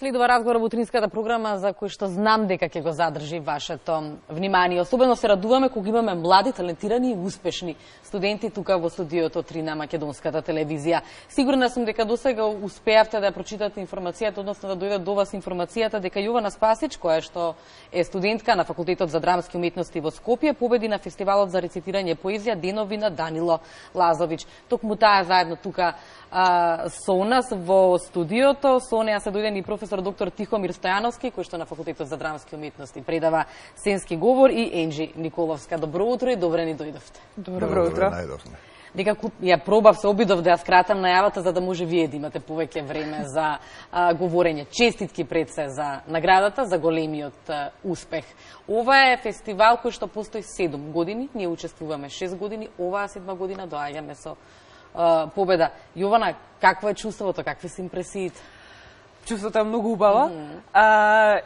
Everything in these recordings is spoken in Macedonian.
Следува разговор во утринската програма за кој што знам дека ќе го задржи вашето внимание. Особено се радуваме кога имаме млади, талентирани и успешни студенти тука во студиото 3 на Македонската телевизија. Сигурна сум дека досега успеавте да прочитате информацијата, односно да дојде до вас информацијата дека Јована Спасич, која што е студентка на Факултетот за драмски уметности во Скопје, победи на фестивалот за рецитирање поезија Денови на Данило Лазович. Токму таа заедно тука со нас во студиото. Со неа се дојде и професор доктор Тихомир Стојановски, кој што на Факултетот за драмски уметности предава сценски говор, и Енџи Николовска. Добро утро и добре ни дојдовте. Добро утро. Дека ја пробав, се обидов да ја скратам најавата за да може вие да имате повеќе време за говорење. Честитки пред се за наградата, за големиот успех. Ова е фестивал кој што постои 7 години, ние учествуваме 6 години, оваа 7 година доаѓаме со победа. Јована, какво е чувството, какви се импресиите? Чувството е многу убава.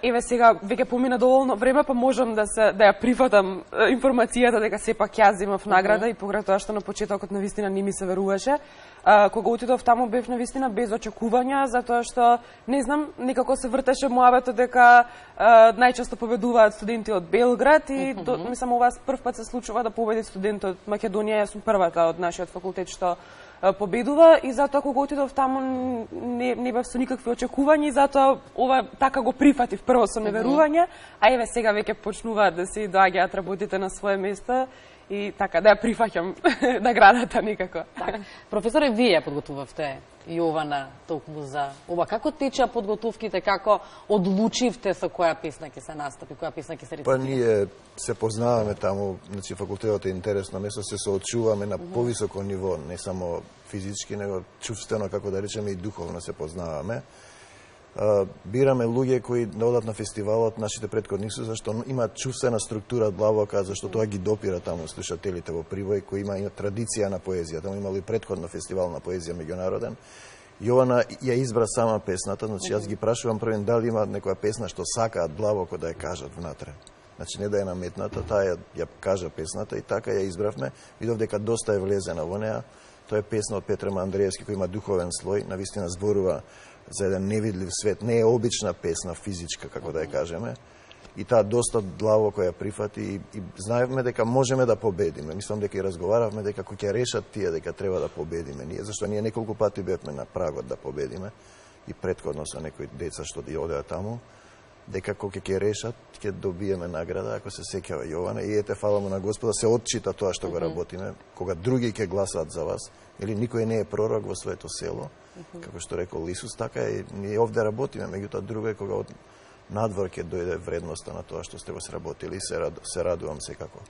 Еве сега веќе помина доволно време, па можам да ја прифатам информацијата дека сепак ја земав награда, и покрај тоа што на почетокот навистина не ми се веруваше. Кога отидов таму бев навистина без очекувања, затоа што не знам, некако се вртеше муабето дека најчесто победуваат студенти од Белград, и мислам ова прв пат се случува да победи студент од Македонија. Јас сум првата од нашиот факултет што победува, и затоа кога отидов таму не бев со никакви очекувања, и затоа ова така го прифатив прво со неверување, а еве сега веќе почнуваат да се доаѓаат работите на свое место, и така да ја прифаќам наградата некако. Так. Професоре, вие подготувавте Јована токму за ова. Како течеа подготовките, како одлучивте со која песна ќе се настапи, која песна ќе се рецитира? Па ние се познаваме таму, значи факултетот е интересно место, се соочуваме на повисоко ниво, не само физички, него чувствено, како да речеме, и духовно се познаваме. Бираме луѓе кои да одат на фестивалот, нашите претходници, зашто имаат чувствена структура длабока, зашто тоа ги допира таму слушателите во Прибој, кои има традиција на поезија. Таму имало и претходно фестивал на поезија меѓународен. Јована ја избра сама песната, значи јас ги прашувам првен дали има некоја песна што сакаат длабоко да ја кажат внатре. Значи не да е наметната, таа ја кажа песната, и така ја избравме. Видов дека доста е влезена во неа. Тоа е песна од Петр Андреевски кој има духовен слој, навистина зборува за еден невидлив свет. Не е обична песна, физичка, како да ја кажеме. И таа доста длабоко ја прифати, и знаевме дека можеме да победиме. Мислам дека и разговаравме дека кој ќе решат тие дека треба да победиме ние, зашто ние неколку пати бевме на прагот да победиме, и претходно со некои деца што да одеа таму, дека кој ќе решат, ќе добиеме награда, ако се сеќава Јована. И ете, фала му на Господа, се отчита тоа што го работиме, кога други ќе гласаат за вас, или никој не е пророк во своето село, како што рекол Исус, така и ние овде работиме, меѓутоа друго е кога од надвор ќе дојде вредноста на тоа што сте го сработили, и се радувам секако.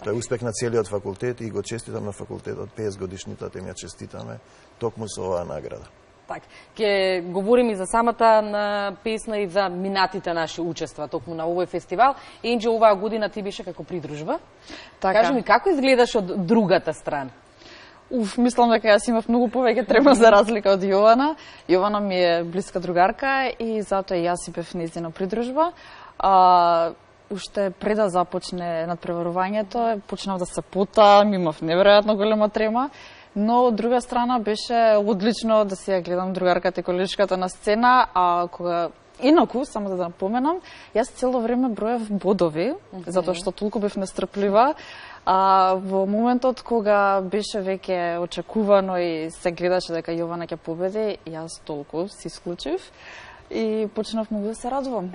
Тоа е успех на целиот факултет, и го честитам на факултетот 50 годишнината, им ја честитаме токму со оваа награда. Так, ќе говорим и за самата песна и за минатите наши учества токму на овој фестивал. Енџи, оваа година ти беше како придружба. Така. Кажи ми, како изгледаш од другата страна? Мислам дека јас имав многу повеќе трема за разлика од Јована. Јована ми е блиска другарка, и затоа и јас си бев нејзина придружба. Уште пред да започне надпреварувањето, почнав да се потам, имав неверојатно голема трема. Но од друга страна беше одлично да си ја гледам другарката и колешката на сцена, а кога инаку, само да напоменам, јас цело време броев бодови, затоа што толку бев нестрплива. Во моментот кога беше веќе очекувано и се гледаше дека Јована ќе победи, јас толку се исклучив и почнав многу да се радувам.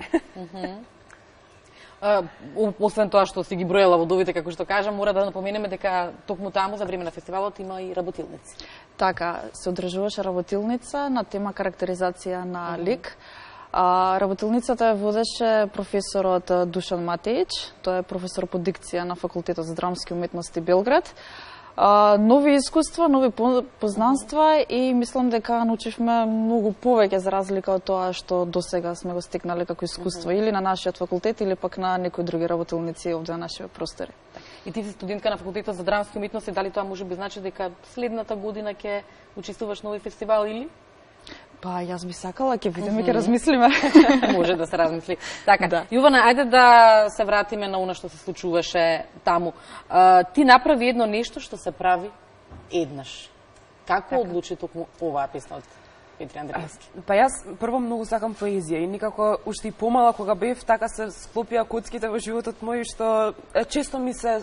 Освен тоа што си ги броела водовите, како што кажам, мора да напоменеме дека токму таму за време на фестивалот има и работилници. Така, се одржуваше работилница на тема карактеризација на лик. Работилницата ја водеше професорот Душан Матеич, тој е професор по дикција на Факултетот за драмски уметности Белград. Нови искуства, нови познанства, и мислам дека научивме многу повеќе за разлика од тоа што досега сме го стекнале како искуство или на нашиот факултет, или пак на некои други работилници овде на нашите простори. И ти си студентка на Факултетот за драмски уметности, дали тоа може би значи дека следната година ќе учествуваш на овој фестивал или? Па, јас би сакала, ќе видиме, ќе размислиме. Може да се размисли. Така, да. Јована, ајде да се вратиме на она што се случуваше таму. Ти направи едно нешто што се прави еднаш. Како одлучи токму оваа песна? Петри Андреевски? Па јас прво многу сакам поезија и никако уште и помала кога бев, така се склопија коцките во животот мој што често ми се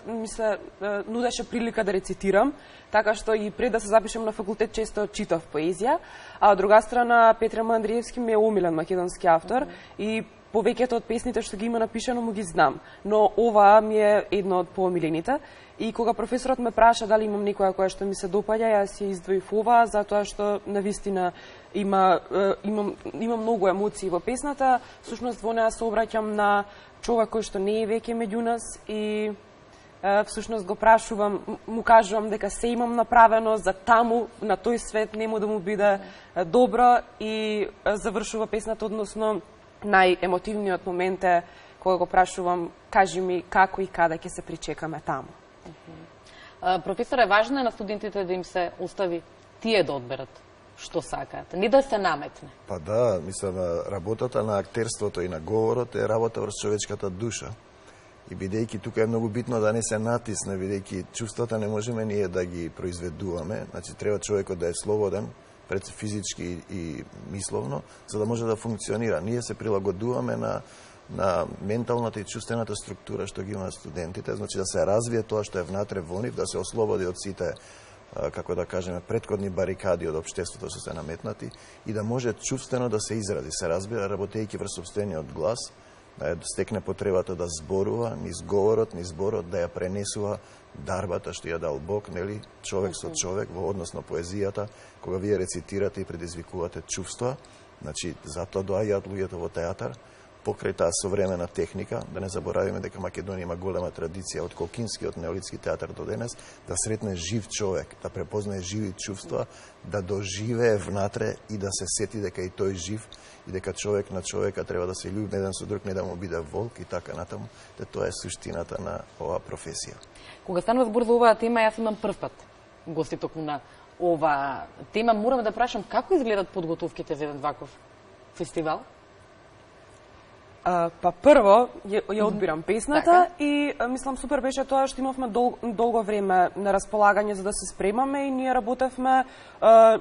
нудеше прилика да рецитирам, така што и пред да се запишем на факултет често читав поезија, а од друга страна Петри Андреевски ми е омилен македонски автор и повеќето од песните што ги има напишано му ги знам, но ова ми е едно од поомилените. И кога професорот ме праша дали имам некоја која што ми се допаѓа, јас ја издвоив ова, затоа што навистина има многу емоции во песната. Всушност во неа се обраќам на човек кој што не е веќе меѓу нас и всушност го прашувам, му кажувам дека се имам направено за таму, на тој свет нему да му биде добро и завршува песната, односно најемотивниот момент е кога го прашувам, кажи ми како и каде ќе се причекаме таму. Професоре, важно е на студентите да им се остави тие да одберат што сакаат, не да се наметне. Па да, мислам, работата на актерството и на говорот е работа врз човечката душа. И бидејќи тука е многу битно да не се натисне, бидејќи чувствата не можеме ние да ги произведуваме, значи треба човекот да е слободен, пред физички и мисловно, за да може да функционира. Ние се прилагодуваме на менталната и чувствената структура што ги имаат студентите, значи да се развие тоа што е внатре во нив, да се ослободи од сите, како да кажеме, претходни барикади од општеството што се наметнати и да може чувствено да се изрази, се разбира, работејќи врз сопствениот глас, да стекне потребата да зборува, низ говорот, низ зборот, да ја пренесува дарбата што ја дал Бог, нели, човек со човек, во однос на поезијата, кога вие рецитирате и предизвикувате чувства, значи, затоа доаѓаат луѓето во театар, покрај таа современа техника, да не заборавиме дека Македонија има голема традиција од Колкинскиот неолитски театар до денес, да сретне жив човек, да препознае живи чувства, да доживее внатре и да се сети дека и тој жив и дека човек на човека треба да се љуби еден со друг, не да му биде волк и така натаму, тоа е суштината на оваа професија. Кога станува збор за оваа тема, јас имам прв пат гости токму на оваа тема. Морам да прашам како изгледат подготовките за еден ваков фестивал? Па прво ја одбирам песната и мислам супер беше тоа што имавме долго време на располагање за да се спремаме и ние работевме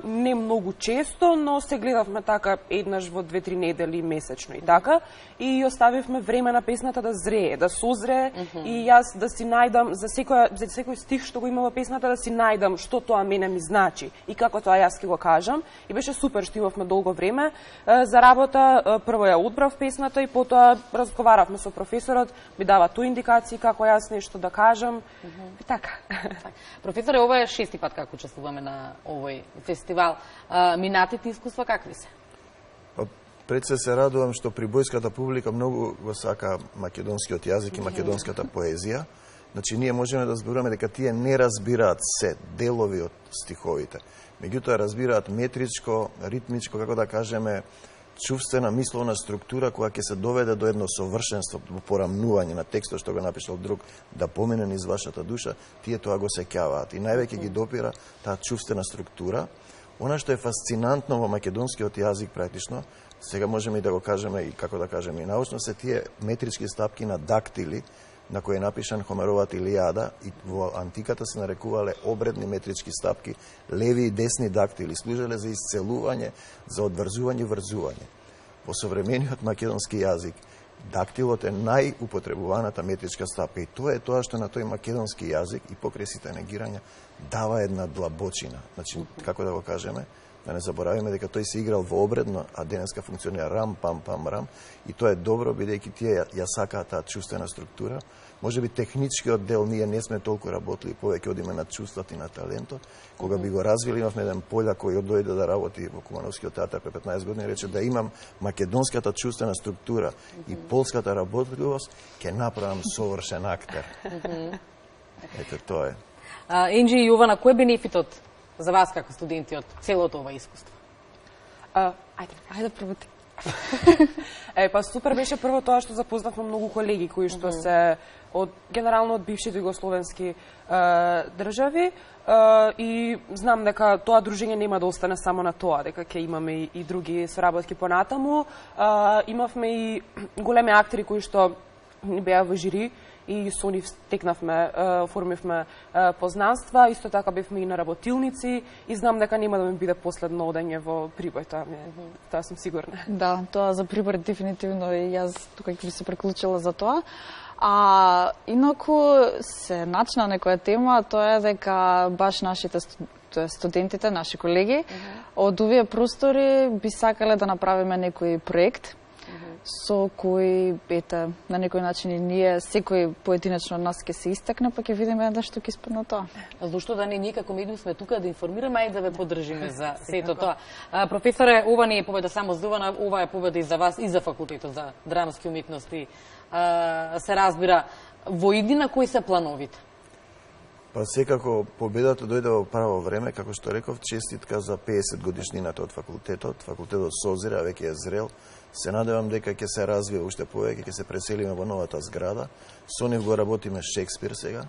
не многу често, но се гледавме така еднаш во 2-3 недели месечно и така и оставивме време на песната да зрее, да созрее и јас да си најдам за секој стих што го има во песната да си најдам што тоа мене ми значи и како тоа јас ќе го кажам и беше супер што имавме долго време за работа. Прво ја одбрав песната и потоа разговаравме со професорот, ми дава тој индикации како јас нешто да кажам. И така. Професоре, ова е 6-ти пат како учествуваме на овој фестивал. Минатите искуства какви се? Пред се радувам што прибојската публика многу го сака македонскиот јазик и македонската поезија. Значи, ние можеме да зборуваме дека тие не разбираат се делови од стиховите. Меѓутоа, разбираат метричко, ритмичко, како да кажеме, чувствена мисловна структура која ќе се доведе до едно совршенство, во порамнување на текстот што го напишал друг, да помине низ вашата душа, тие тоа го сеќаваат. И највеќе ги допира таа чувствена структура. Она што е фасцинантно во македонскиот јазик практично, сега можеме и да го кажеме и како да кажеме и научно, се тие метрички стапки на дактили, на кој е напишан Хомеровата Илијада и во антиката се нарекувале обредни метрички стапки, леви и десни дактили, служеле за исцелување, за одврзување и врзување. Во современиот македонски јазик, дактилот е најупотребуваната метричка стапка и тоа е тоа што на тој македонски јазик и покрај сите негирања дава една длабочина. Значи, како да го кажеме, да не заборавиме дека тој се играл во обредно, а денеска функционира рам, пам, пам, рам. И тоа е добро, бидејќи тие ја сакаат таа чувствена структура. Може би техничкиот дел ние не сме толку работили, повеќе одиме на чувството и на талентот. Кога би го развили, имавме еден пољак кој дојде да работи во Кумановскиот театар пред 15 години, рече да имам македонската чувствена структура и полската работливост, ќе направам совршен актер. Ете, тоа е. Енџи и Јована, кој е бенефитот за вас како студенти од целото ова искуство? Ајде прво ти. Па супер беше прво тоа што запознавме многу колеги кои што се генерално од бившите југословенски држави и знам дека тоа дружење нема да остане само на тоа, дека ќе имаме и други соработки понатаму. Имавме и големи актери кои што ни беа во жири и со нив стекнавме, оформивме познанства, исто така бевме и на работилници и знам дека нема да ми биде последно одење во Прибој, тоа сум сигурна. Да, тоа за Прибој дефинитивно и јас тука ќе би се приклучила за тоа. А инаку се начна некоја тема, тоа е дека баш нашите студентите, наши колеги, од овие простори би сакале да направиме некој проект со кој, ете, на некој начин и ние, секој поединечно од нас ќе се истакне, па ќе видиме што ќе испадне тоа. Зошто да не ние како медиум сме тука да информираме и да ве поддржиме за сето тоа. Професоре, ова не е победа само за Увана, ова е победа и за вас и за факултетот за драмски уметности. Се разбира, во иднина кои се плановите? Па секако победата дојде во право време, како што реков, честитка за 50 годишнината од факултетот. Факултетот созира, веќе е зрел. Се надевам дека ќе се развие уште повеќе, ќе се преселиме во новата зграда. Со нив го работиме Шекспир сега.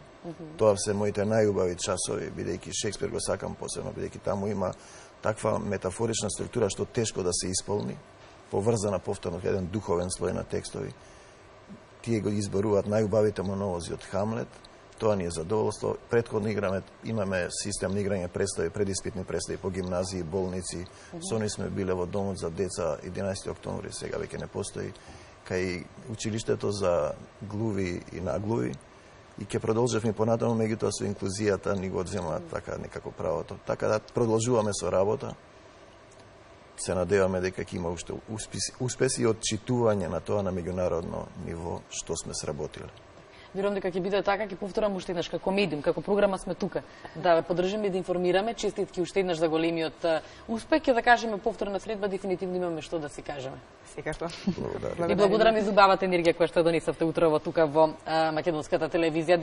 Тоа се моите најубави часови, бидејќи Шекспир го сакам посебно, бидејќи таму има таква метафорична структура што тешко да се исполни, поврзана повторно во еден духовен слој на текстови. Тие го изборуваат најубавите монолози од Хамлет. Тоа ни е задоволство. Претходно имаме систем на играње представи, предиспитни представи по гимназии, болници. Со нив сме биле во домот за деца 11 октомври, сега веќе не постои, кај училиштето за глуви и наглуви. И ќе продолжевме понатаму, меѓутоа со инклузијата ни го одземаат така некако правото. Така да продолжуваме со работа. Се надеваме дека ќе има уште успеси и отчитување на тоа на меѓународно ниво што сме сработиле. Верувам дека ќе биде така, ќе повторам уште еднаш како медиум, како програма сме тука да ве поддржиме и да информираме. Честитки уште еднаш за големиот успех, ќе да кажеме повторна средба, дефинитивно имаме што да си кажеме. Секако. И благодарам и за убавата енергија која што донесовте утрово тука во македонската телевизија.